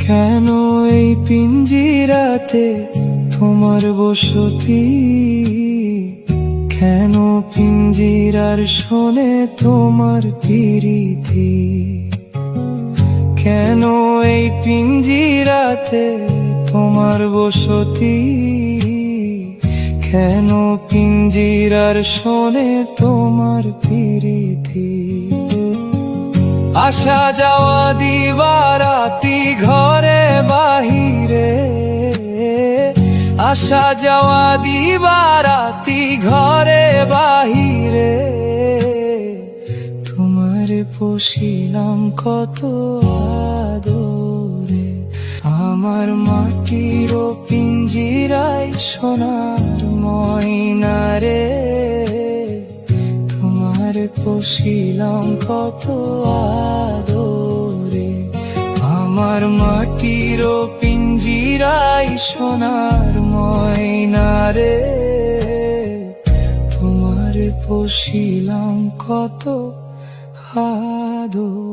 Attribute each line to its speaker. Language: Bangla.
Speaker 1: কেন এই পিঞ্জিরাতে তোমার বসতি? কেন পিঞ্জিরার শোনে তোমার প্রীতি? কেন এই পিঞ্জিরাতে তোমার বসতি? কেন পিঞ্জিরার শোনে তোমার প্রীতি? আসা যাওয়া দিবারাতি ঘরে বাহিরে, আসা যাওয়া দিবারাতি ঘরে বাহিরে, তোমার পুষিলাম কত আদরে। আমার মাটির পিঞ্জিরায় সোনার ময়না রে, তোমার পুষিলাম কত আদরে। আমার মাটির পিঞ্জিরায় সোনার ময়না রে, তোমার পুষিলাম কত আদরে।